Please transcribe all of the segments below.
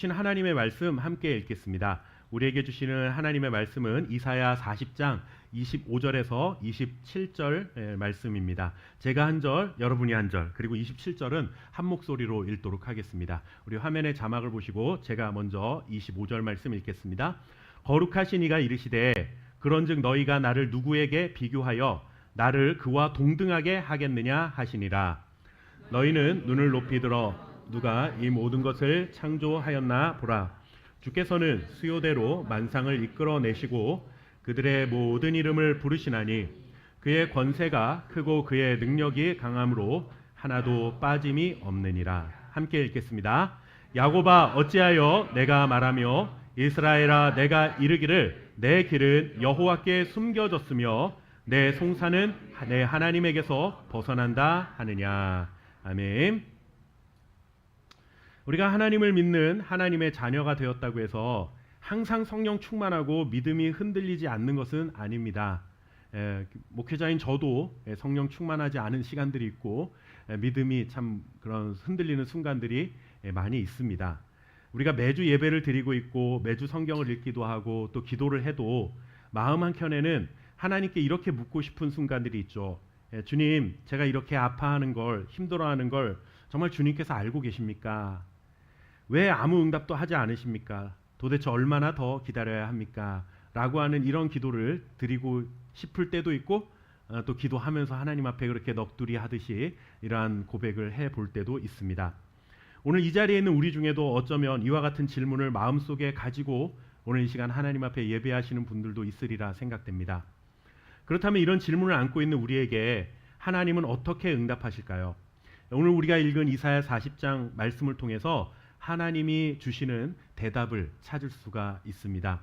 주신 하나님의 말씀 함께 읽겠습니다. 우리에게 주시는 하나님의 말씀은 이사야 40장 25절에서 27절 말씀입니다. 제가 한 절, 여러분이 한 절, 그리고 27절은 한 목소리로 읽도록 하겠습니다. 우리 화면에 자막을 보시고 제가 먼저 25절 말씀 읽겠습니다. 거룩하신 이가 이르시되 그런즉 너희가 나를 누구에게 비교하여 나를 그와 동등하게 하겠느냐 하시니라. 너희는 눈을 높이 들어 누가 이 모든 것을 창조하였나 보라. 주께서는 수요대로 만상을 이끌어내시고 그들의 모든 이름을 부르시나니 그의 권세가 크고 그의 능력이 강함으로 하나도 빠짐이 없느니라. 함께 읽겠습니다. 야곱아 어찌하여 내가 말하며 이스라엘아 내가 이르기를 내 길은 여호와께 숨겨졌으며 내 송사는 내 하나님에게서 벗어난다 하느냐. 아멘. 우리가 하나님을 믿는 하나님의 자녀가 되었다고 해서 항상 성령 충만하고 믿음이 흔들리지 않는 것은 아닙니다. 목회자인 저도 성령 충만하지 않은 시간들이 있고 믿음이 참 그런 흔들리는 순간들이 많이 있습니다. 우리가 매주 예배를 드리고 있고 매주 성경을 읽기도 하고 또 기도를 해도 마음 한켠에는 하나님께 이렇게 묻고 싶은 순간들이 있죠. 주님, 제가 이렇게 아파하는 걸, 힘들어하는 걸 정말 주님께서 알고 계십니까? 왜 아무 응답도 하지 않으십니까? 도대체 얼마나 더 기다려야 합니까? 라고 하는 이런 기도를 드리고 싶을 때도 있고 또 기도하면서 하나님 앞에 그렇게 넋두리 하듯이 이러한 고백을 해볼 때도 있습니다. 오늘 이 자리에 있는 우리 중에도 어쩌면 이와 같은 질문을 마음속에 가지고 오늘 이 시간 하나님 앞에 예배하시는 분들도 있으리라 생각됩니다. 그렇다면 이런 질문을 안고 있는 우리에게 하나님은 어떻게 응답하실까요? 오늘 우리가 읽은 이사야 40장 말씀을 통해서 하나님이 주시는 대답을 찾을 수가 있습니다.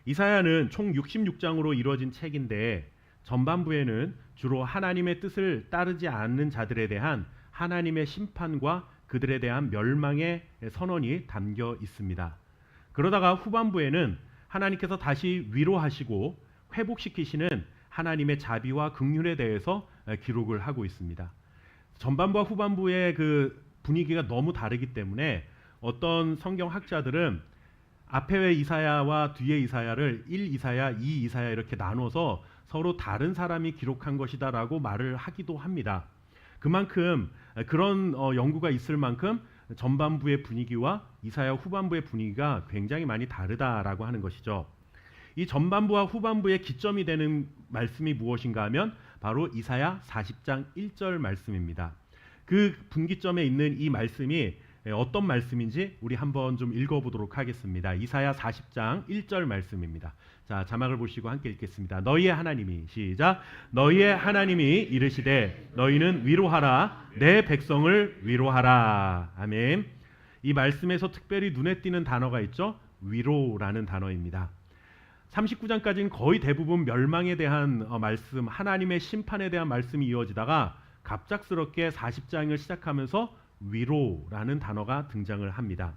이사야는 총 66장으로 이루어진 책인데 전반부에는 주로 하나님의 뜻을 따르지 않는 자들에 대한 하나님의 심판과 그들에 대한 멸망의 선언이 담겨 있습니다. 그러다가 후반부에는 하나님께서 다시 위로하시고 회복시키시는 하나님의 자비와 긍휼에 대해서 기록을 하고 있습니다. 전반부와 후반부의 그 분위기가 너무 다르기 때문에 어떤 성경학자들은 앞에 이사야와 뒤에 이사야를 1 이사야, 2 이사야 이렇게 나눠서 서로 다른 사람이 기록한 것이다라고 말을 하기도 합니다. 그만큼 그런 연구가 있을 만큼 전반부의 분위기와 이사야 후반부의 분위기가 굉장히 많이 다르다라고 하는 것이죠. 이 전반부와 후반부의 기점이 되는 말씀이 무엇인가 하면 바로 이사야 40장 1절 말씀입니다. 그 분기점에 있는 이 말씀이 어떤 말씀인지 우리 한번 좀 읽어보도록 하겠습니다. 이사야 40장 1절 말씀입니다. 자, 자막을 보시고 함께 읽겠습니다. 너희의 하나님이 시작. 너희의 하나님이 이르시되 너희는 위로하라 내 백성을 위로하라. 아멘. 이 말씀에서 특별히 눈에 띄는 단어가 있죠. 위로라는 단어입니다. 39장까지는 거의 대부분 멸망에 대한 말씀, 하나님의 심판에 대한 말씀이 이어지다가 갑작스럽게 40장을 시작하면서 위로라는 단어가 등장을 합니다.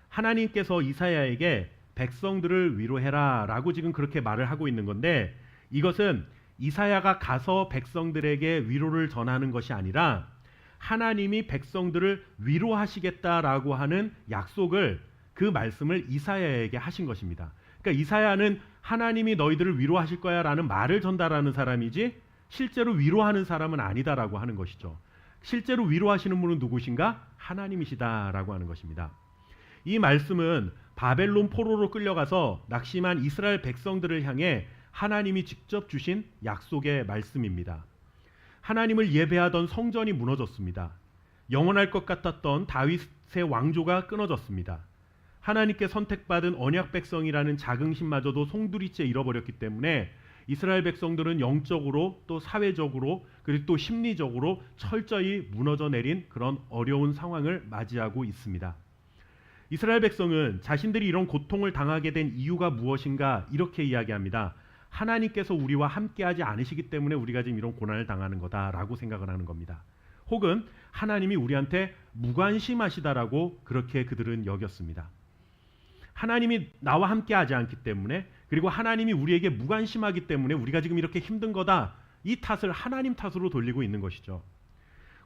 하나님께서 이사야에게 백성들을 위로해라 라고 지금 그렇게 말을 하고 있는 건데 이것은 이사야가 가서 백성들에게 위로를 전하는 것이 아니라 하나님이 백성들을 위로하시겠다라고 하는 약속을 그 말씀을 이사야에게 하신 것입니다. 그러니까 이사야는 하나님이 너희들을 위로하실 거야 라는 말을 전달하는 사람이지 실제로 위로하는 사람은 아니다라고 하는 것이죠. 실제로 위로하시는 분은 누구신가? 하나님이시다라고 하는 것입니다. 이 말씀은 바벨론 포로로 끌려가서 낙심한 이스라엘 백성들을 향해 하나님이 직접 주신 약속의 말씀입니다. 하나님을 예배하던 성전이 무너졌습니다. 영원할 것 같았던 다윗의 왕조가 끊어졌습니다. 하나님께 선택받은 언약 백성이라는 자긍심마저도 송두리째 잃어버렸기 때문에 이스라엘 백성들은 영적으로 또 사회적으로 그리고 또 심리적으로 철저히 무너져 내린 그런 어려운 상황을 맞이하고 있습니다. 이스라엘 백성은 자신들이 이런 고통을 당하게 된 이유가 무엇인가 이렇게 이야기합니다. 하나님께서 우리와 함께하지 않으시기 때문에 우리가 지금 이런 고난을 당하는 거다라고 생각을 하는 겁니다. 혹은 하나님이 우리한테 무관심하시다라고 그렇게 그들은 여겼습니다. 하나님이 나와 함께하지 않기 때문에 그리고 하나님이 우리에게 무관심하기 때문에 우리가 지금 이렇게 힘든 거다. 이 탓을 하나님 탓으로 돌리고 있는 것이죠.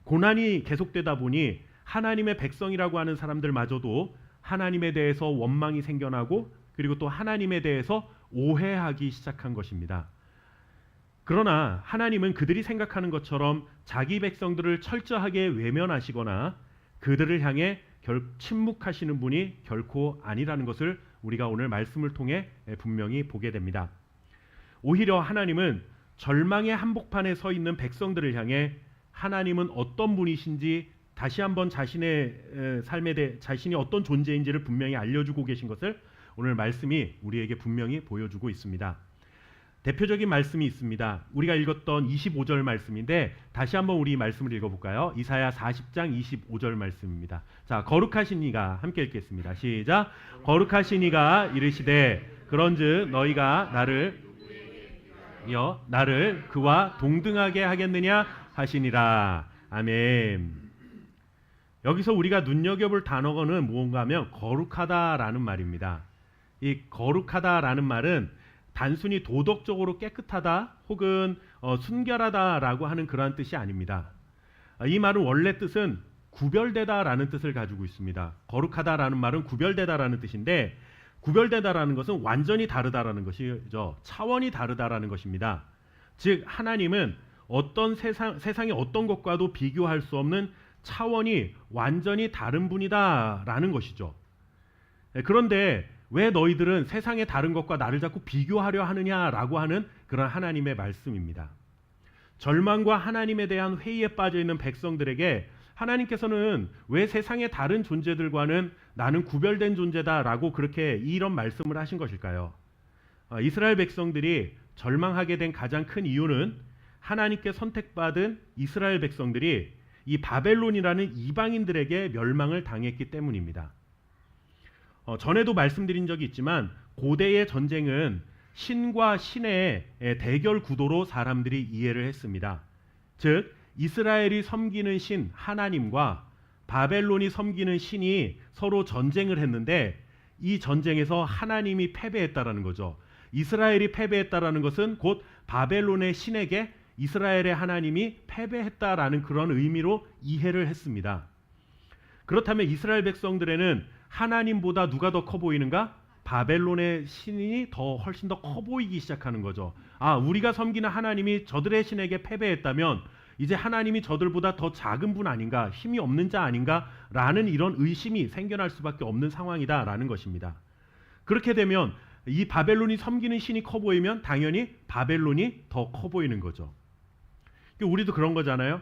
고난이 계속되다 보니 하나님의 백성이라고 하는 사람들마저도 하나님에 대해서 원망이 생겨나고 그리고 또 하나님에 대해서 오해하기 시작한 것입니다. 그러나 하나님은 그들이 생각하는 것처럼 자기 백성들을 철저하게 외면하시거나 그들을 향해 침묵하시는 분이 결코 아니라는 것을 우리가 오늘 말씀을 통해 분명히 보게 됩니다. 오히려 하나님은 절망의 한복판에 서 있는 백성들을 향해 하나님은 어떤 분이신지 다시 한번 자신의 삶에 대해 자신이 어떤 존재인지를 분명히 알려주고 계신 것을 오늘 말씀이 우리에게 분명히 보여주고 있습니다. 대표적인 말씀이 있습니다. 우리가 읽었던 25절 말씀인데 다시 한번 우리 말씀을 읽어볼까요? 이사야 40장 25절 말씀입니다. 자, 거룩하신 이가 함께 읽겠습니다. 시작. 거룩하신 이가 이르시되 그런즉 너희가 나를 그와 동등하게 하겠느냐 하시니라. 아멘. 여기서 우리가 눈여겨볼 단어는 무언가 하면 거룩하다라는 말입니다. 이 거룩하다라는 말은 단순히 도덕적으로 깨끗하다 혹은 순결하다라고 하는 그러한 뜻이 아닙니다. 이 말은 원래 뜻은 구별되다라는 뜻을 가지고 있습니다. 거룩하다라는 말은 구별되다라는 뜻인데 구별되다라는 것은 완전히 다르다라는 것이죠. 차원이 다르다라는 것입니다. 즉 하나님은 어떤 세상의 어떤 것과도 비교할 수 없는 차원이 완전히 다른 분이다라는 것이죠. 그런데 왜 너희들은 세상의 다른 것과 나를 자꾸 비교하려 하느냐라고 하는 그런 하나님의 말씀입니다. 절망과 하나님에 대한 회의에 빠져 있는 백성들에게 하나님께서는 왜 세상의 다른 존재들과는 나는 구별된 존재다라고 그렇게 이런 말씀을 하신 것일까요? 이스라엘 백성들이 절망하게 된 가장 큰 이유는 하나님께 선택받은 이스라엘 백성들이 이 바벨론이라는 이방인들에게 멸망을 당했기 때문입니다. 전에도 말씀드린 적이 있지만 고대의 전쟁은 신과 신의 대결 구도로 사람들이 이해를 했습니다. 즉 이스라엘이 섬기는 신 하나님과 바벨론이 섬기는 신이 서로 전쟁을 했는데 이 전쟁에서 하나님이 패배했다라는 거죠. 이스라엘이 패배했다라는 것은 곧 바벨론의 신에게 이스라엘의 하나님이 패배했다라는 그런 의미로 이해를 했습니다. 그렇다면 이스라엘 백성들에는 하나님보다 누가 더 커 보이는가? 바벨론의 신이 훨씬 더 커 보이기 시작하는 거죠. 우리가 섬기는 하나님이 저들의 신에게 패배했다면 이제 하나님이 저들보다 더 작은 분 아닌가, 힘이 없는 자 아닌가 라는 이런 의심이 생겨날 수밖에 없는 상황이다라는 것입니다. 그렇게 되면 이 바벨론이 섬기는 신이 커 보이면 당연히 바벨론이 더 커 보이는 거죠. 우리도 그런 거잖아요.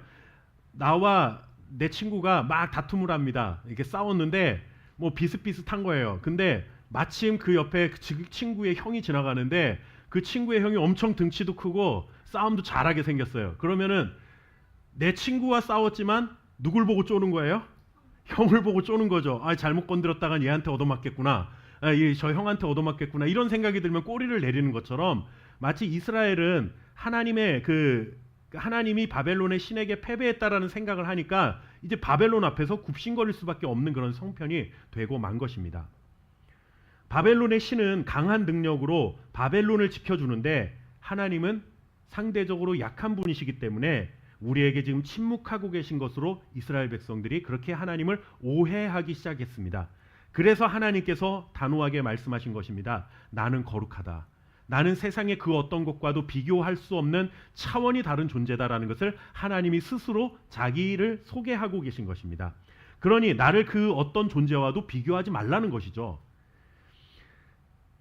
나와 내 친구가 막 다툼을 합니다. 이렇게 싸웠는데 뭐 비슷비슷한 거예요. 근데 마침 그 옆에 그 친구의 형이 지나가는데 그 친구의 형이 엄청 등치도 크고 싸움도 잘하게 생겼어요. 그러면은 내 친구와 싸웠지만 누굴 보고 쪼는 거예요? 형을 보고 쪼는 거죠. 잘못 건드렸다간 얘한테 얻어맞겠구나. 저 형한테 얻어맞겠구나. 이런 생각이 들면 꼬리를 내리는 것처럼 마치 이스라엘은 하나님이 바벨론의 신에게 패배했다라는 생각을 하니까 이제 바벨론 앞에서 굽신거릴 수밖에 없는 그런 성편이 되고 만 것입니다. 바벨론의 신은 강한 능력으로 바벨론을 지켜주는데 하나님은 상대적으로 약한 분이시기 때문에 우리에게 지금 침묵하고 계신 것으로 이스라엘 백성들이 그렇게 하나님을 오해하기 시작했습니다. 그래서 하나님께서 단호하게 말씀하신 것입니다. 나는 거룩하다. 나는 세상의 그 어떤 것과도 비교할 수 없는 차원이 다른 존재다라는 것을 하나님이 스스로 자기를 소개하고 계신 것입니다. 그러니 나를 그 어떤 존재와도 비교하지 말라는 것이죠.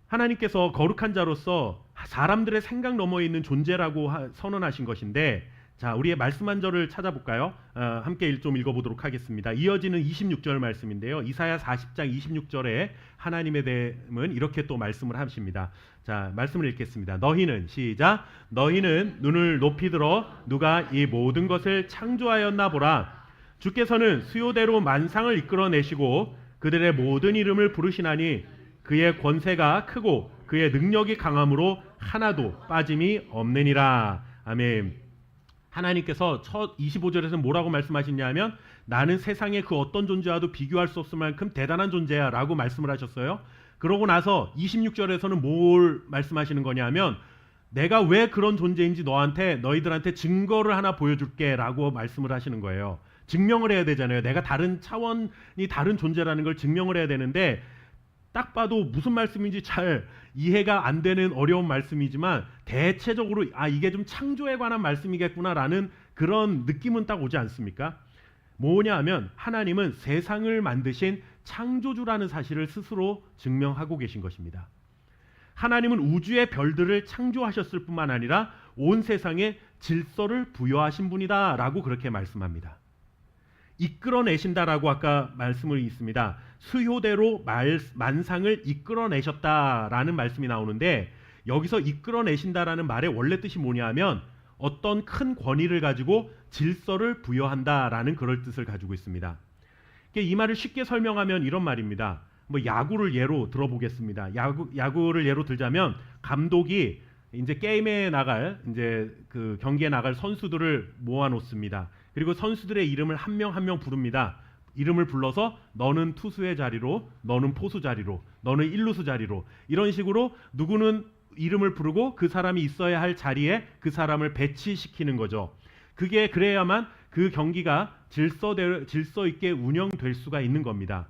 하나님께서 거룩한 자로서 사람들의 생각 너머에 있는 존재라고 선언하신 것인데, 자, 우리의 말씀 한 절을 찾아볼까요? 함께 좀 읽어보도록 하겠습니다. 이어지는 26절 말씀인데요. 이사야 40장 26절에 하나님의 대음은 이렇게 또 말씀을 하십니다. 자, 말씀을 읽겠습니다. 너희는 시작. 너희는 눈을 높이 들어 누가 이 모든 것을 창조하였나 보라. 주께서는 수요대로 만상을 이끌어내시고 그들의 모든 이름을 부르시나니 그의 권세가 크고 그의 능력이 강함으로 하나도 빠짐이 없느니라. 아멘. 하나님께서 첫 25절에서 뭐라고 말씀하시냐 하면 나는 세상의 그 어떤 존재와도 비교할 수 없을 만큼 대단한 존재야 라고 말씀을 하셨어요. 그러고 나서 26절에서는 뭘 말씀하시는 거냐 하면 내가 왜 그런 존재인지 너희들한테 증거를 하나 보여줄게 라고 말씀을 하시는 거예요. 증명을 해야 되잖아요. 내가 다른 차원이 다른 존재라는 걸 증명을 해야 되는데 딱 봐도 무슨 말씀인지 잘 이해가 안 되는 어려운 말씀이지만 대체적으로 이게 좀 창조에 관한 말씀이겠구나라는 그런 느낌은 딱 오지 않습니까? 뭐냐 하면 하나님은 세상을 만드신 창조주라는 사실을 스스로 증명하고 계신 것입니다. 하나님은 우주의 별들을 창조하셨을 뿐만 아니라 온 세상에 질서를 부여하신 분이다 라고 그렇게 말씀합니다. 이끌어내신다라고 아까 말씀을 있습니다. 수효대로 만상을 이끌어내셨다라는 말씀이 나오는데 여기서 이끌어내신다라는 말의 원래 뜻이 뭐냐 하면 어떤 큰 권위를 가지고 질서를 부여한다라는 그럴 뜻을 가지고 있습니다. 이 말을 쉽게 설명하면 이런 말입니다. 야구를 예로 들어보겠습니다. 야구를 예로 들자면 감독이 이제 게임에 나갈 이제 그 경기에 나갈 선수들을 모아 놓습니다. 그리고 선수들의 이름을 한 명 한 명 부릅니다. 이름을 불러서 너는 투수의 자리로, 너는 포수 자리로, 너는 일루수 자리로 이런 식으로 누구는 이름을 부르고 그 사람이 있어야 할 자리에 그 사람을 배치시키는 거죠. 그게 그래야만 그 경기가 질서 있게 운영될 수가 있는 겁니다.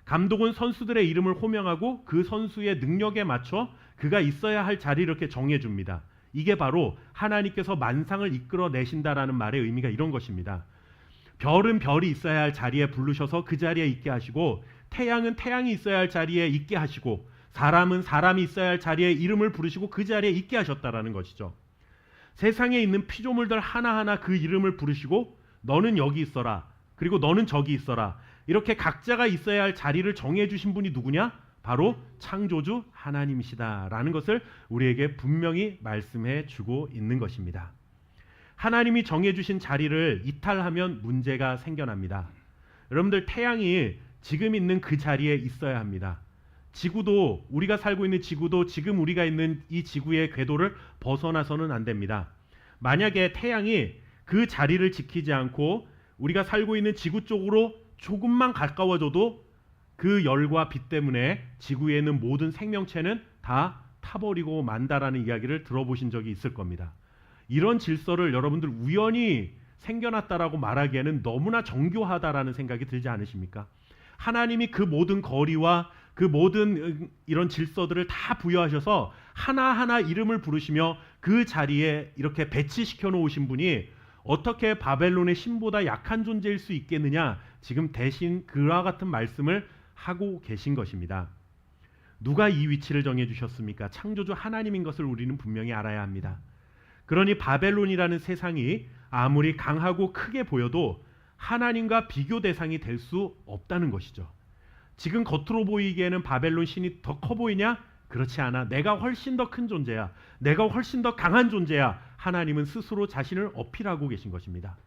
감독은 선수들의 이름을 호명하고 그 선수의 능력에 맞춰 그가 있어야 할 자리를 이렇게 정해줍니다. 이게 바로 하나님께서 만상을 이끌어내신다라는 말의 의미가 이런 것입니다. 별은 별이 있어야 할 자리에 부르셔서 그 자리에 있게 하시고 태양은 태양이 있어야 할 자리에 있게 하시고 사람은 사람이 있어야 할 자리에 이름을 부르시고 그 자리에 있게 하셨다라는 것이죠. 세상에 있는 피조물들 하나하나 그 이름을 부르시고 너는 여기 있어라. 그리고 너는 저기 있어라. 이렇게 각자가 있어야 할 자리를 정해주신 분이 누구냐? 바로 창조주 하나님이시다라는 것을 우리에게 분명히 말씀해 주고 있는 것입니다. 하나님이 정해주신 자리를 이탈하면 문제가 생겨납니다. 여러분들 태양이 지금 있는 그 자리에 있어야 합니다. 지구도 우리가 살고 있는 지구도 지금 우리가 있는 이 지구의 궤도를 벗어나서는 안 됩니다. 만약에 태양이 그 자리를 지키지 않고 우리가 살고 있는 지구 쪽으로 조금만 가까워져도 그 열과 빛 때문에 지구에 있는 모든 생명체는 다 타버리고 만다라는 이야기를 들어보신 적이 있을 겁니다. 이런 질서를 여러분들 우연히 생겨났다라고 말하기에는 너무나 정교하다라는 생각이 들지 않으십니까? 하나님이 그 모든 거리와 그 모든 이런 질서들을 다 부여하셔서 하나하나 이름을 부르시며 그 자리에 이렇게 배치시켜 놓으신 분이 어떻게 바벨론의 신보다 약한 존재일 수 있겠느냐? 지금 대신 그와 같은 말씀을 하고 계신 것입니다. 누가 이 위치를 정해주셨습니까? 창조주 하나님인 것을 우리는 분명히 알아야 합니다. 그러니 바벨론이라는 세상이 아무리 강하고 크게 보여도 하나님과 비교 대상이 될 수 없다는 것이죠. 지금 겉으로 보이기에는 바벨론 신이 더 커 보이냐? 그렇지 않아. 내가 훨씬 더 큰 존재야. 내가 훨씬 더 강한 존재야. 하나님은 스스로 자신을 어필하고 계신 것입니다.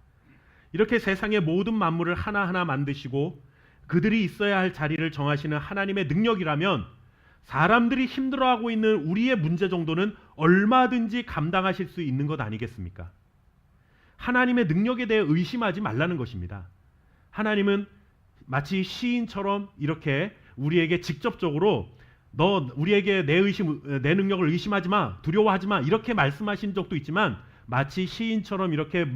이렇게 세상의 모든 만물을 하나하나 만드시고 그들이 있어야 할 자리를 정하시는 하나님의 능력이라면 사람들이 힘들어하고 있는 우리의 문제 정도는 얼마든지 감당하실 수 있는 것 아니겠습니까? 하나님의 능력에 대해 의심하지 말라는 것입니다. 하나님은 마치 시인처럼 이렇게 우리에게 직접적으로 너 우리에게 내 능력을 의심하지 마, 두려워하지 마 이렇게 말씀하신 적도 있지만 마치 시인처럼 이렇게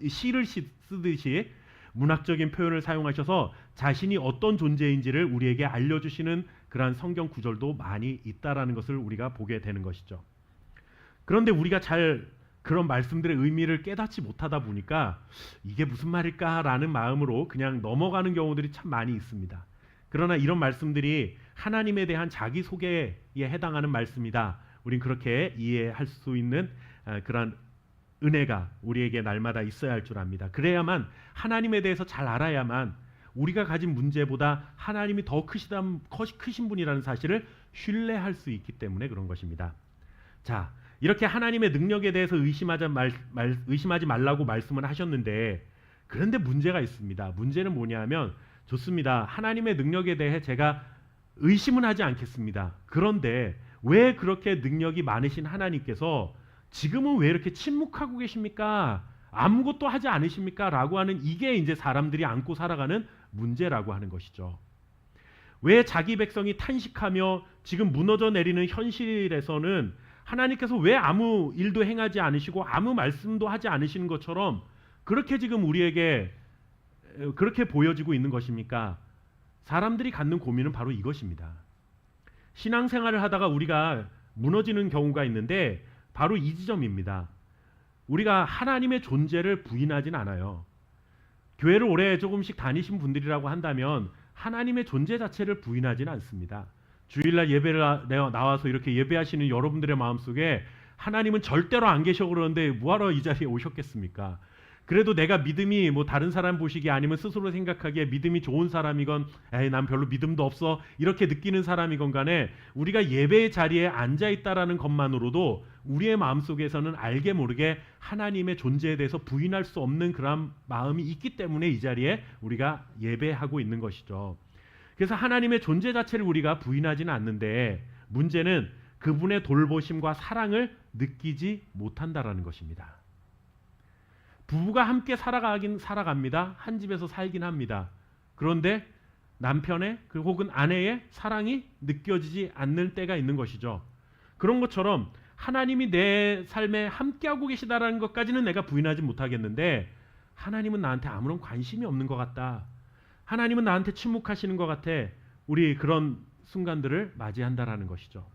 시를 쓰듯이 문학적인 표현을 사용하셔서 자신이 어떤 존재인지를 우리에게 알려주시는 그러한 성경 구절도 많이 있다라는 것을 우리가 보게 되는 것이죠. 그런데 우리가 잘 그런 말씀들의 의미를 깨닫지 못하다 보니까 이게 무슨 말일까라는 마음으로 그냥 넘어가는 경우들이 참 많이 있습니다. 그러나 이런 말씀들이 하나님에 대한 자기소개에 해당하는 말씀이다. 우린 그렇게 이해할 수 있는 그런 은혜가 우리에게 날마다 있어야 할 줄 압니다. 그래야만 하나님에 대해서 잘 알아야만 우리가 가진 문제보다 하나님이 더 크신 분이라는 사실을 신뢰할 수 있기 때문에 그런 것입니다. 자, 이렇게 하나님의 능력에 대해서 의심하지 말라고 말씀을 하셨는데 그런데 문제가 있습니다. 문제는 뭐냐면 좋습니다. 하나님의 능력에 대해 제가 의심은 하지 않겠습니다. 그런데 왜 그렇게 능력이 많으신 하나님께서 지금은 왜 이렇게 침묵하고 계십니까? 아무것도 하지 않으십니까? 라고 하는 이게 이제 사람들이 안고 살아가는 문제라고 하는 것이죠. 왜 자기 백성이 탄식하며 지금 무너져 내리는 현실에서는 하나님께서 왜 아무 일도 행하지 않으시고 아무 말씀도 하지 않으시는 것처럼 그렇게 지금 우리에게 그렇게 보여지고 있는 것입니까? 사람들이 갖는 고민은 바로 이것입니다. 신앙생활을 하다가 우리가 무너지는 경우가 있는데 바로 이 지점입니다. 우리가 하나님의 존재를 부인하진 않아요. 교회를 오래 조금씩 다니신 분들이라고 한다면 하나님의 존재 자체를 부인하진 않습니다. 주일날 예배를 나와서 이렇게 예배하시는 여러분들의 마음속에 하나님은 절대로 안 계셔 그러는데 뭐하러 이 자리에 오셨겠습니까? 그래도 내가 믿음이 뭐 다른 사람 보시기에 아니면 스스로 생각하기에 믿음이 좋은 사람이건 에이 난 별로 믿음도 없어 이렇게 느끼는 사람이건 간에 우리가 예배의 자리에 앉아있다라는 것만으로도 우리의 마음속에서는 알게 모르게 하나님의 존재에 대해서 부인할 수 없는 그런 마음이 있기 때문에 이 자리에 우리가 예배하고 있는 것이죠. 그래서 하나님의 존재 자체를 우리가 부인하지는 않는데 문제는 그분의 돌보심과 사랑을 느끼지 못한다라는 것입니다. 부부가 함께 살아가긴 살아갑니다. 한 집에서 살긴 합니다. 그런데 남편의 혹은 아내의 사랑이 느껴지지 않는 때가 있는 것이죠. 그런 것처럼 하나님이 내 삶에 함께하고 계시다라는 것까지는 내가 부인하지 못하겠는데 하나님은 나한테 아무런 관심이 없는 것 같다. 하나님은 나한테 침묵하시는 것 같아. 우리 그런 순간들을 맞이한다라는 것이죠.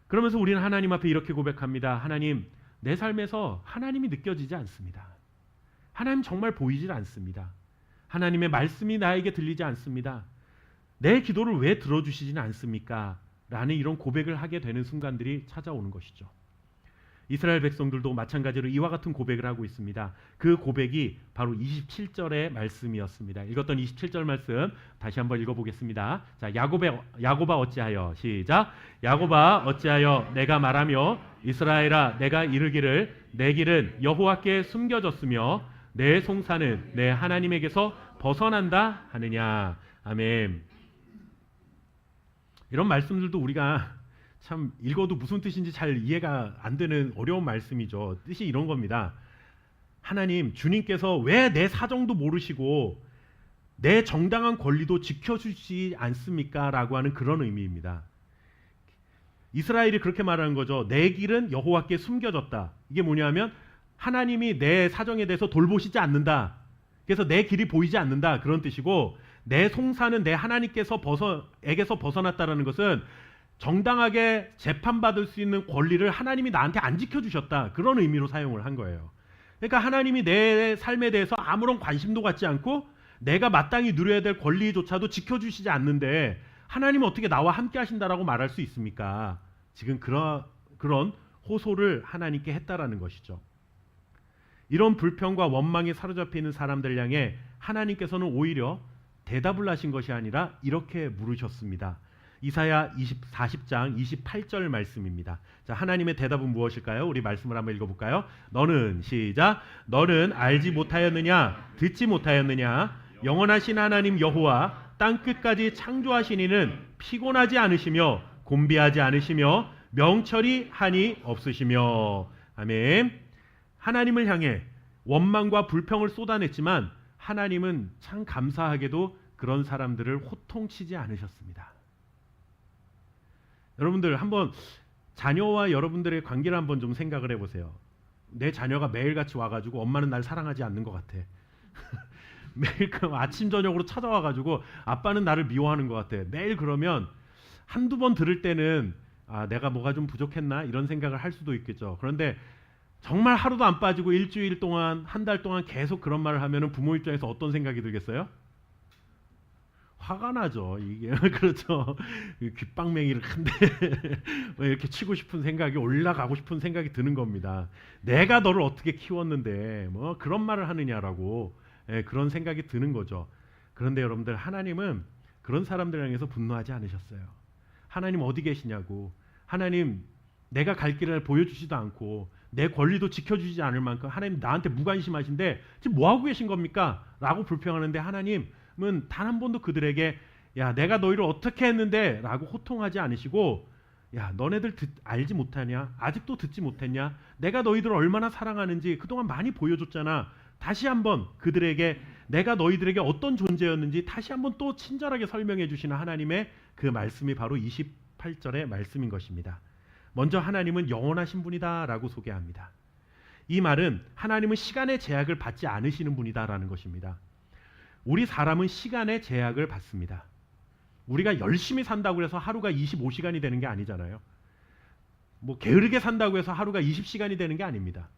그러면서 우리는 하나님 앞에 이렇게 고백합니다. 하나님, 내 삶에서 하나님이 느껴지지 않습니다. 하나님 정말 보이질 않습니다. 하나님의 말씀이 나에게 들리지 않습니다. 내 기도를 왜 들어주시지는 않습니까? 라는 이런 고백을 하게 되는 순간들이 찾아오는 것이죠. 이스라엘 백성들도 마찬가지로 이와 같은 고백을 하고 있습니다. 그 고백이 바로 27절의 말씀이었습니다. 읽었던 27절 말씀 다시 한번 읽어보겠습니다. 자, 야곱아 어찌하여 시작. 야곱아 어찌하여 내가 말하며 이스라엘아 내가 이르기를 내 길은 여호와께 숨겨졌으며 내 송사는 내 하나님에게서 벗어난다 하느냐. 아멘. 이런 말씀들도 우리가 참 읽어도 무슨 뜻인지 잘 이해가 안 되는 어려운 말씀이죠. 뜻이 이런 겁니다. 하나님, 주님께서 왜 내 사정도 모르시고 내 정당한 권리도 지켜주지 않습니까? 라고 하는 그런 의미입니다. 이스라엘이 그렇게 말하는 거죠. 내 길은 여호와께 숨겨졌다. 이게 뭐냐면 하나님이 내 사정에 대해서 돌보시지 않는다. 그래서 내 길이 보이지 않는다. 그런 뜻이고 내 송사는 내 하나님께서 에게서 벗어났다라는 것은 정당하게 재판받을 수 있는 권리를 하나님이 나한테 안 지켜주셨다. 그런 의미로 사용을 한 거예요. 그러니까 하나님이 내 삶에 대해서 아무런 관심도 갖지 않고 내가 마땅히 누려야 될 권리조차도 지켜주시지 않는데 하나님은 어떻게 나와 함께 하신다라고 말할 수 있습니까? 지금 그런 호소를 하나님께 했다라는 것이죠. 이런 불평과 원망에 사로잡혀 있는 사람들 향해 하나님께서는 오히려 대답을 하신 것이 아니라 이렇게 물으셨습니다. 이사야 40장 28절 말씀입니다. 자, 하나님의 대답은 무엇일까요? 우리 말씀을 한번 읽어볼까요? 너는 시작. 너는 알지 못하였느냐? 듣지 못하였느냐? 영원하신 하나님 여호와 땅 끝까지 창조하신 이는 피곤하지 않으시며 곤비하지 않으시며 명철이 한이 없으시며. 아멘. 하나님을 향해 원망과 불평을 쏟아냈지만 하나님은 참 감사하게도 그런 사람들을 호통치지 않으셨습니다. 여러분들 한번 자녀와 여러분들의 관계를 한번 좀 생각을 해보세요. 내 자녀가 매일같이 와가지고 엄마는 날 사랑하지 않는 것 같아. 매일 아침 저녁으로 찾아와가지고 아빠는 나를 미워하는 것 같아. 매일 그러면 한두 번 들을 때는 아, 내가 뭐가 좀 부족했나 이런 생각을 할 수도 있겠죠. 그런데 정말 하루도 안 빠지고 일주일 동안 한 달 동안 계속 그런 말을 하면은 부모 입장에서 어떤 생각이 들겠어요? 화가 나죠. 이게 그렇죠. 귓방맹이를 한데 이렇게 치고 싶은 생각이 올라가고 싶은 생각이 드는 겁니다. 내가 너를 어떻게 키웠는데 뭐 그런 말을 하느냐라고 그런 생각이 드는 거죠. 그런데 여러분들 하나님은 그런 사람들 향해서 분노하지 않으셨어요. 하나님 어디 계시냐고. 하나님 내가 갈 길을 보여주지도 않고 내 권리도 지켜주지 않을 만큼 하나님 나한테 무관심하신데 지금 뭐하고 계신 겁니까? 라고 불평하는데 하나님 단 한 번도 그들에게 야 내가 너희를 어떻게 했는데 라고 호통하지 않으시고 야 너네들 알지 못하냐? 아직도 듣지 못했냐? 내가 너희들을 얼마나 사랑하는지 그동안 많이 보여줬잖아. 다시 한번 그들에게 내가 너희들에게 어떤 존재였는지 다시 한번 또 친절하게 설명해 주시는 하나님의 그 말씀이 바로 28절의 말씀인 것입니다. 먼저 하나님은 영원하신 분이다 라고 소개합니다. 이 말은 하나님은 시간의 제약을 받지 않으시는 분이다라는 것입니다. 우리 사람은 시간의 제약을 받습니다. 우리가 열심히 산다고 해서 하루가 25시간이 되는 게 아니잖아요. 뭐 게으르게 산다고 해서 하루가 20시간이 되는 게 아닙니다.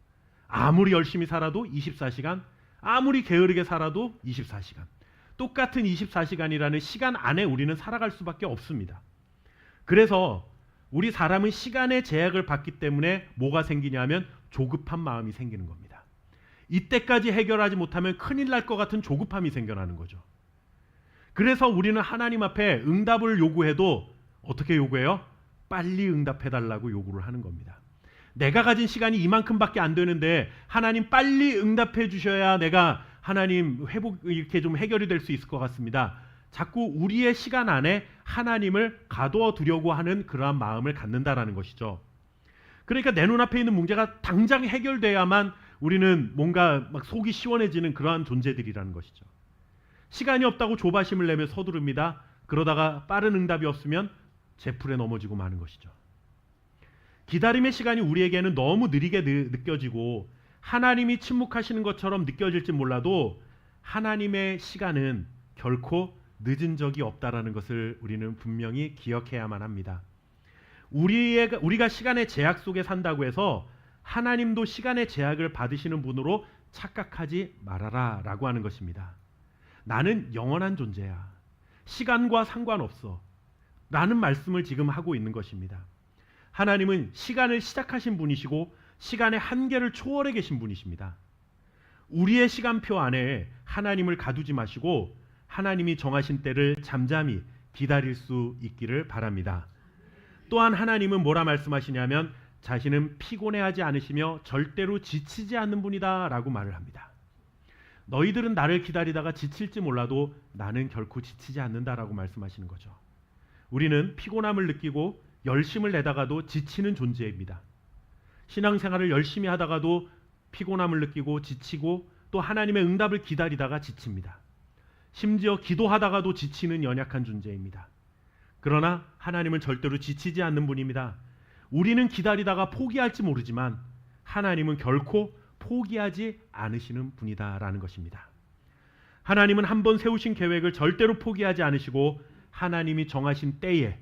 아무리 열심히 살아도 24시간, 아무리 게으르게 살아도 24시간. 똑같은 24시간이라는 시간 안에 우리는 살아갈 수밖에 없습니다. 그래서 우리 사람은 시간의 제약을 받기 때문에 뭐가 생기냐면 조급한 마음이 생기는 겁니다. 이때까지 해결하지 못하면 큰일 날 것 같은 조급함이 생겨나는 거죠. 그래서 우리는 하나님 앞에 응답을 요구해도 어떻게 요구해요? 빨리 응답해달라고 요구를 하는 겁니다. 내가 가진 시간이 이만큼밖에 안 되는데 하나님 빨리 응답해 주셔야 내가 하나님 회복 이렇게 좀 해결이 될 수 있을 것 같습니다. 자꾸 우리의 시간 안에 하나님을 가둬 두려고 하는 그러한 마음을 갖는다라는 것이죠. 그러니까 내 눈앞에 있는 문제가 당장 해결돼야만 우리는 뭔가 막 속이 시원해지는 그러한 존재들이라는 것이죠. 시간이 없다고 조바심을 내며 서두릅니다. 그러다가 빠른 응답이 없으면 제풀에 넘어지고 마는 것이죠. 기다림의 시간이 우리에게는 너무 느리게 느껴지고 하나님이 침묵하시는 것처럼 느껴질지 몰라도 하나님의 시간은 결코 늦은 적이 없다라는 것을 우리는 분명히 기억해야만 합니다. 우리가 시간의 제약 속에 산다고 해서 하나님도 시간의 제약을 받으시는 분으로 착각하지 말아라 라고 하는 것입니다. 나는 영원한 존재야. 시간과 상관없어. 라는 말씀을 지금 하고 있는 것입니다. 하나님은 시간을 시작하신 분이시고 시간의 한계를 초월해 계신 분이십니다. 우리의 시간표 안에 하나님을 가두지 마시고 하나님이 정하신 때를 잠잠히 기다릴 수 있기를 바랍니다. 또한 하나님은 뭐라 말씀하시냐면 자신은 피곤해하지 않으시며 절대로 지치지 않는 분이다 라고 말을 합니다. 너희들은 나를 기다리다가 지칠지 몰라도 나는 결코 지치지 않는다라고 말씀하시는 거죠. 우리는 피곤함을 느끼고 열심을 내다가도 지치는 존재입니다. 신앙생활을 열심히 하다가도 피곤함을 느끼고 지치고 또 하나님의 응답을 기다리다가 지칩니다. 심지어 기도하다가도 지치는 연약한 존재입니다. 그러나 하나님은 절대로 지치지 않는 분입니다. 우리는 기다리다가 포기할지 모르지만 하나님은 결코 포기하지 않으시는 분이다라는 것입니다. 하나님은 한번 세우신 계획을 절대로 포기하지 않으시고 하나님이 정하신 때에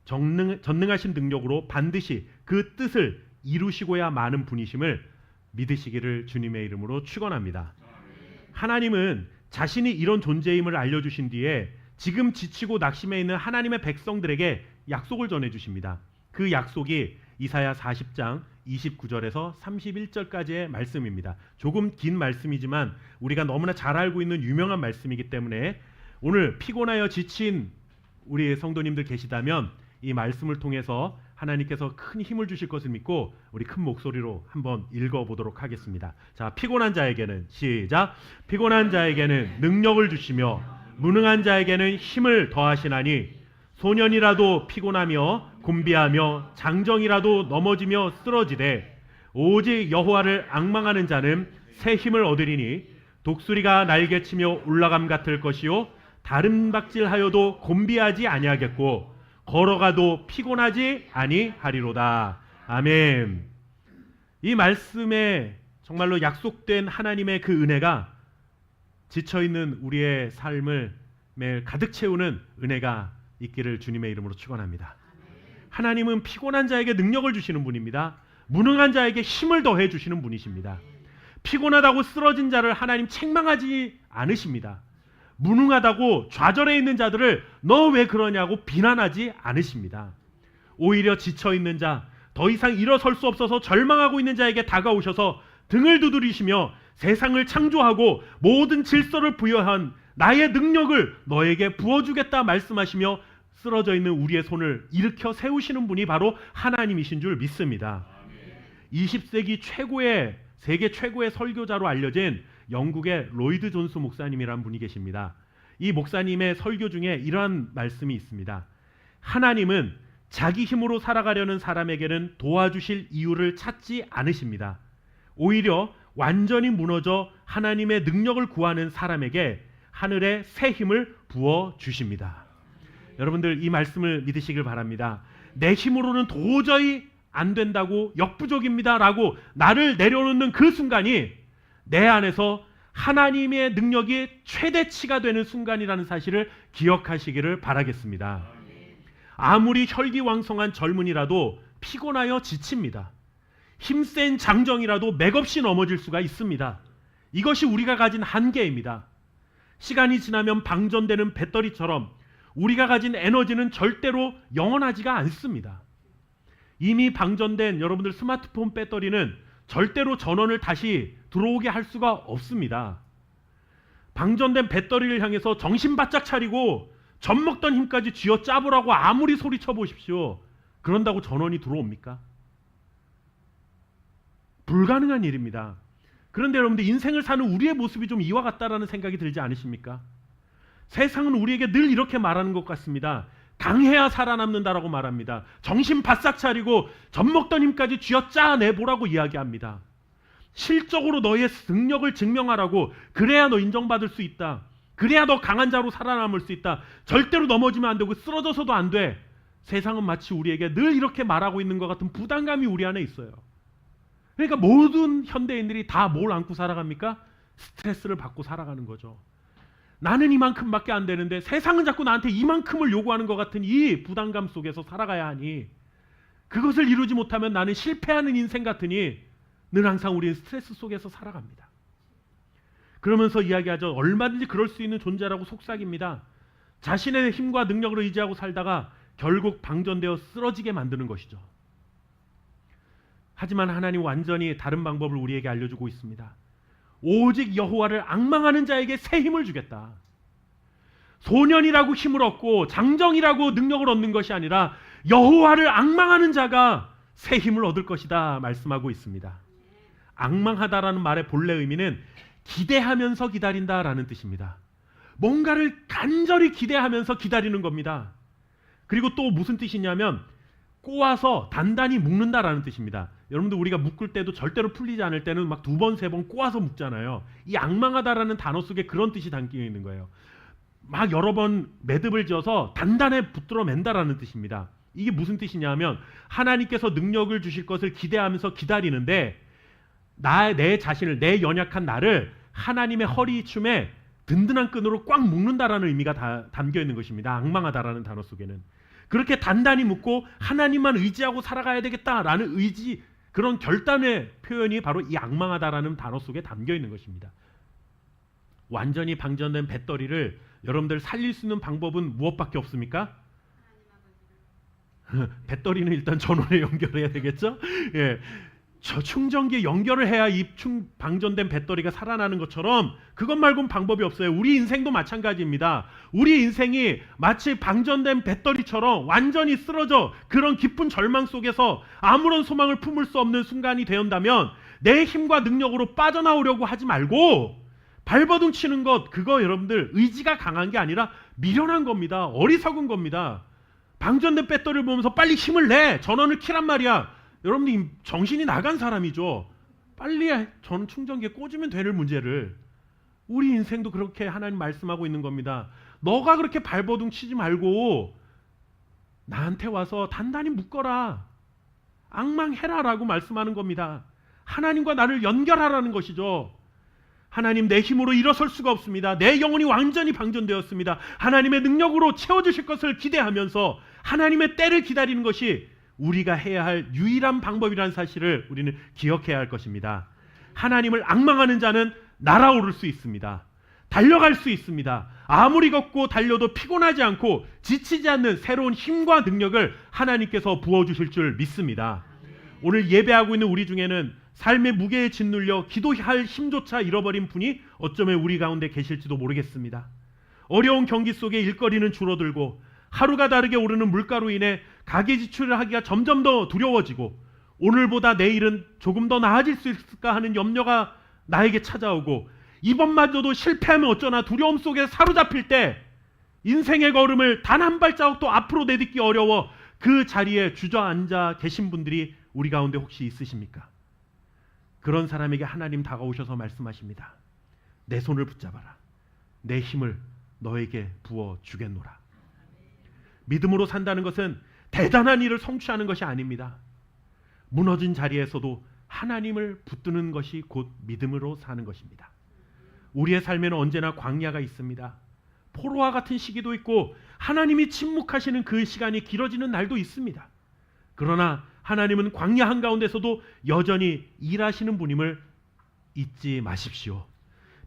전능하신 능력으로 반드시 그 뜻을 이루시고야 마는 분이심을 믿으시기를 주님의 이름으로 축원합니다. 하나님은 자신이 이런 존재임을 알려주신 뒤에 지금 지치고 낙심해 있는 하나님의 백성들에게 약속을 전해주십니다. 그 약속이 이사야 40장 29절에서 31절까지의 말씀입니다. 조금 긴 말씀이지만 우리가 너무나 잘 알고 있는 유명한 말씀이기 때문에 오늘 피곤하여 지친 우리 성도님들 계시다면 이 말씀을 통해서 하나님께서 큰 힘을 주실 것을 믿고 우리 큰 목소리로 한번 읽어보도록 하겠습니다. 자, 피곤한 자에게는 시작. 피곤한 자에게는 능력을 주시며 무능한 자에게는 힘을 더하시나니 소년이라도 피곤하며 곤비하며 장정이라도 넘어지며 쓰러지되 오직 여호와를 앙망하는 자는 새 힘을 얻으리니 독수리가 날개치며 올라감 같을 것이요 다른 박질하여도 곤비하지 아니하겠고 걸어가도 피곤하지 아니하리로다. 아멘. 이 말씀에 정말로 약속된 하나님의 그 은혜가 지쳐있는 우리의 삶을 매일 가득 채우는 은혜가 있기를 주님의 이름으로 축원합니다. 하나님은 피곤한 자에게 능력을 주시는 분입니다. 무능한 자에게 힘을 더해 주시는 분이십니다. 피곤하다고 쓰러진 자를 하나님 책망하지 않으십니다. 무능하다고 좌절해 있는 자들을 너 왜 그러냐고 비난하지 않으십니다. 오히려 지쳐있는 자, 더 이상 일어설 수 없어서 절망하고 있는 자에게 다가오셔서 등을 두드리시며 세상을 창조하고 모든 질서를 부여한 나의 능력을 너에게 부어주겠다 말씀하시며 쓰러져 있는 우리의 손을 일으켜 세우시는 분이 바로 하나님이신 줄 믿습니다. 20세기 최고의 세계 최고의 설교자로 알려진 영국의 로이드 존스 목사님이라는 분이 계십니다. 이 목사님의 설교 중에 이러한 말씀이 있습니다. 하나님은 자기 힘으로 살아가려는 사람에게는 도와주실 이유를 찾지 않으십니다. 오히려 완전히 무너져 하나님의 능력을 구하는 사람에게 하늘의 새 힘을 부어 주십니다. 여러분들 이 말씀을 믿으시길 바랍니다. 내 힘으로는 도저히 안 된다고 역부족입니다 라고 나를 내려놓는 그 순간이 내 안에서 하나님의 능력이 최대치가 되는 순간이라는 사실을 기억하시기를 바라겠습니다. 아무리 혈기왕성한 젊은이라도 피곤하여 지칩니다. 힘센 장정이라도 맥없이 넘어질 수가 있습니다. 이것이 우리가 가진 한계입니다. 시간이 지나면 방전되는 배터리처럼 우리가 가진 에너지는 절대로 영원하지가 않습니다. 이미 방전된 여러분들 스마트폰 배터리는 절대로 전원을 다시 들어오게 할 수가 없습니다. 방전된 배터리를 향해서 정신 바짝 차리고 젖먹던 힘까지 쥐어 짜보라고 아무리 소리쳐 보십시오. 그런다고 전원이 들어옵니까? 불가능한 일입니다. 그런데 여러분들 인생을 사는 우리의 모습이 좀 이와 같다라는 생각이 들지 않으십니까? 세상은 우리에게 늘 이렇게 말하는 것 같습니다. 강해야 살아남는다라고 말합니다. 정신 바싹 차리고 젖먹던 힘까지 쥐어 짜내보라고 이야기합니다. 실적으로 너의 능력을 증명하라고. 그래야 너 인정받을 수 있다. 그래야 너 강한 자로 살아남을 수 있다. 절대로 넘어지면 안 되고 쓰러져서도 안 돼. 세상은 마치 우리에게 늘 이렇게 말하고 있는 것 같은 부담감이 우리 안에 있어요. 그러니까 모든 현대인들이 다 뭘 안고 살아갑니까? 스트레스를 받고 살아가는 거죠. 나는 이만큼밖에 안 되는데 세상은 자꾸 나한테 이만큼을 요구하는 것 같은 이 부담감 속에서 살아가야 하니, 그것을 이루지 못하면 나는 실패하는 인생 같으니 늘 항상 우리는 스트레스 속에서 살아갑니다. 그러면서 이야기하죠. 얼마든지 그럴 수 있는 존재라고 속삭입니다. 자신의 힘과 능력으로 의지하고 살다가 결국 방전되어 쓰러지게 만드는 것이죠. 하지만 하나님 완전히 다른 방법을 우리에게 알려주고 있습니다. 오직 여호와를 앙망하는 자에게 새 힘을 주겠다. 소년이라고 힘을 얻고 장정이라고 능력을 얻는 것이 아니라 여호와를 앙망하는 자가 새 힘을 얻을 것이다 말씀하고 있습니다. 앙망하다라는 말의 본래 의미는 기대하면서 기다린다라는 뜻입니다. 뭔가를 간절히 기대하면서 기다리는 겁니다. 그리고 또 무슨 뜻이냐면 꼬아서 단단히 묶는다라는 뜻입니다. 여러분들 우리가 묶을 때도 절대로 풀리지 않을 때는 막 2번, 3번 꼬아서 묶잖아요. 이 앙망하다라는 단어 속에 그런 뜻이 담겨 있는 거예요. 막 여러 번 매듭을 지어서 단단히 붙들어 맨다라는 뜻입니다. 이게 무슨 뜻이냐면 하나님께서 능력을 주실 것을 기대하면서 기다리는데 내 자신을, 내 연약한 나를 하나님의 허리춤에 든든한 끈으로 꽉 묶는다라는 의미가 담겨 있는 것입니다. 앙망하다라는 단어 속에는. 그렇게 단단히 묶고 하나님만 의지하고 살아가야 되겠다라는 의지, 그런 결단의 표현이 바로 이 앙망하다라는 단어 속에 담겨 있는 것입니다. 완전히 방전된 배터리를 여러분들 살릴 수 있는 방법은 무엇밖에 없습니까? 배터리는 일단 전원에 연결해야 되겠죠? 예. 저 충전기에 연결을 해야 이 방전된 배터리가 살아나는 것처럼 그것 말고는 방법이 없어요. 우리 인생도 마찬가지입니다. 우리 인생이 마치 방전된 배터리처럼 완전히 쓰러져 그런 깊은 절망 속에서 아무런 소망을 품을 수 없는 순간이 되었다면 내 힘과 능력으로 빠져나오려고 하지 말고 발버둥 치는 것, 그거 여러분들 의지가 강한 게 아니라 미련한 겁니다. 어리석은 겁니다. 방전된 배터리를 보면서 빨리 힘을 내, 전원을 켜란 말이야. 여러분들 정신이 나간 사람이죠. 빨리 전 충전기에 꽂으면 되는 문제를, 우리 인생도 그렇게 하나님 말씀하고 있는 겁니다. 너가 그렇게 발버둥 치지 말고 나한테 와서 단단히 묶어라, 앙망해라 라고 말씀하는 겁니다. 하나님과 나를 연결하라는 것이죠. 하나님, 내 힘으로 일어설 수가 없습니다. 내 영혼이 완전히 방전되었습니다. 하나님의 능력으로 채워주실 것을 기대하면서 하나님의 때를 기다리는 것이 우리가 해야 할 유일한 방법이라는 사실을 우리는 기억해야 할 것입니다. 하나님을 앙망하는 자는 날아오를 수 있습니다. 달려갈 수 있습니다. 아무리 걷고 달려도 피곤하지 않고 지치지 않는 새로운 힘과 능력을 하나님께서 부어주실 줄 믿습니다. 오늘 예배하고 있는 우리 중에는 삶의 무게에 짓눌려 기도할 힘조차 잃어버린 분이 어쩌면 우리 가운데 계실지도 모르겠습니다. 어려운 경기 속에 일거리는 줄어들고 하루가 다르게 오르는 물가로 인해 가계 지출을 하기가 점점 더 두려워지고 오늘보다 내일은 조금 더 나아질 수 있을까 하는 염려가 나에게 찾아오고 이번마저도 실패하면 어쩌나 두려움 속에 사로잡힐 때 인생의 걸음을 단 한 발자국도 앞으로 내딛기 어려워 그 자리에 주저앉아 계신 분들이 우리 가운데 혹시 있으십니까? 그런 사람에게 하나님 다가오셔서 말씀하십니다. 내 손을 붙잡아라. 내 힘을 너에게 부어 주겠노라. 믿음으로 산다는 것은 대단한 일을 성취하는 것이 아닙니다. 무너진 자리에서도 하나님을 붙드는 것이 곧 믿음으로 사는 것입니다. 우리의 삶에는 언제나 광야가 있습니다. 포로와 같은 시기도 있고 하나님이 침묵하시는 그 시간이 길어지는 날도 있습니다. 그러나 하나님은 광야 한가운데서도 여전히 일하시는 분임을 잊지 마십시오.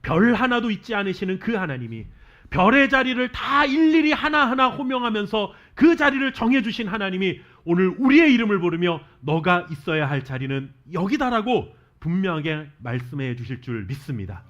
별 하나도 잊지 않으시는 그 하나님이 별의 자리를 다 일일이 하나하나 호명하면서 그 자리를 정해주신 하나님이 오늘 우리의 이름을 부르며 너가 있어야 할 자리는 여기다라고 분명하게 말씀해 주실 줄 믿습니다.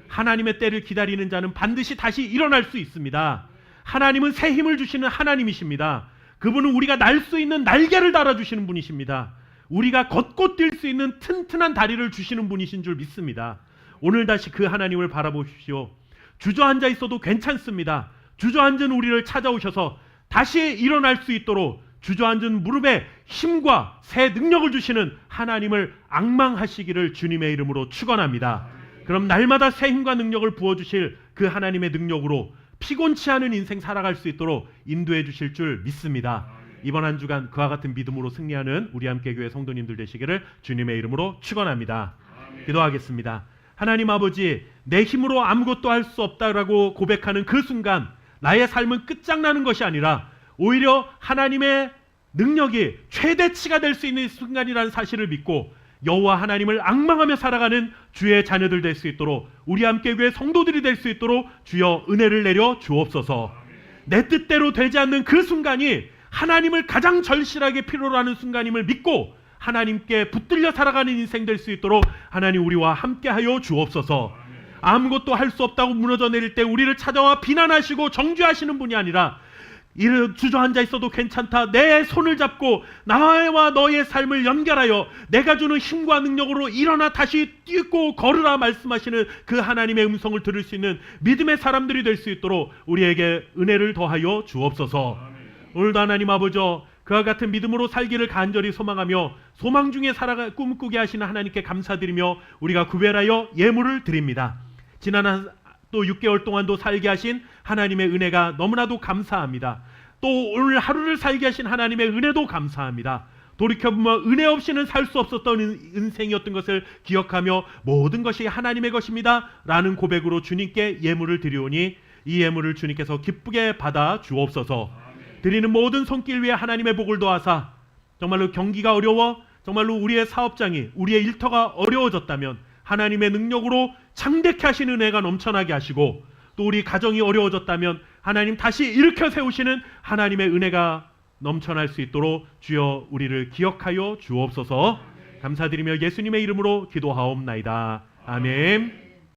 하나님의 때를 기다리는 자는 반드시 다시 일어날 수 있습니다. 하나님은 새 힘을 주시는 하나님이십니다. 그분은 우리가 날 수 있는 날개를 달아주시는 분이십니다. 우리가 걷고 뛸 수 있는 튼튼한 다리를 주시는 분이신 줄 믿습니다. 오늘 다시 그 하나님을 바라보십시오. 주저앉아 있어도 괜찮습니다. 주저앉은 우리를 찾아오셔서 다시 일어날 수 있도록 주저앉은 무릎에 힘과 새 능력을 주시는 하나님을 앙망하시기를 주님의 이름으로 축원합니다. 그럼 날마다 새 힘과 능력을 부어주실 그 하나님의 능력으로 피곤치 않은 인생 살아갈 수 있도록 인도해 주실 줄 믿습니다. 이번 한 주간 그와 같은 믿음으로 승리하는 우리 함께 교회 성도님들 되시기를 주님의 이름으로 축원합니다. 기도하겠습니다. 하나님 아버지, 내 힘으로 아무것도 할 수 없다라고 고백하는 그 순간 나의 삶은 끝장나는 것이 아니라 오히려 하나님의 능력이 최대치가 될 수 있는 순간이라는 사실을 믿고 여호와 하나님을 앙망하며 살아가는 주의 자녀들 될 수 있도록 우리 함께 교회 성도들이 될 수 있도록 주여 은혜를 내려 주옵소서. 내 뜻대로 되지 않는 그 순간이 하나님을 가장 절실하게 필요로 하는 순간임을 믿고 하나님께 붙들려 살아가는 인생 될 수 있도록 하나님 우리와 함께하여 주옵소서. 아무것도 할 수 없다고 무너져 내릴 때 우리를 찾아와 비난하시고 정죄하시는 분이 아니라 주저앉아 있어도 괜찮다. 내 손을 잡고 나와 너의 삶을 연결하여 내가 주는 힘과 능력으로 일어나 다시 뛰고 걸으라 말씀하시는 그 하나님의 음성을 들을 수 있는 믿음의 사람들이 될 수 있도록 우리에게 은혜를 더하여 주옵소서. 오늘도 하나님 아버지 그와 같은 믿음으로 살기를 간절히 소망하며 소망 중에 살아가 꿈꾸게 하시는 하나님께 감사드리며 우리가 구별하여 예물을 드립니다. 지난 또 6개월 동안도 살게 하신 하나님의 은혜가 너무나도 감사합니다. 또 오늘 하루를 살게 하신 하나님의 은혜도 감사합니다. 돌이켜보면 은혜 없이는 살 수 없었던 인생이었던 것을 기억하며 모든 것이 하나님의 것입니다 라는 고백으로 주님께 예물을 드리오니 이 예물을 주님께서 기쁘게 받아 주옵소서. 드리는 모든 손길 위에 하나님의 복을 더하사 정말로 경기가 어려워 정말로 우리의 사업장이 우리의 일터가 어려워졌다면 하나님의 능력으로 창대케 하시는 은혜가 넘쳐나게 하시고 또 우리 가정이 어려워졌다면 하나님 다시 일으켜 세우시는 하나님의 은혜가 넘쳐날 수 있도록 주여 우리를 기억하여 주옵소서. 감사드리며 예수님의 이름으로 기도하옵나이다. 아멘.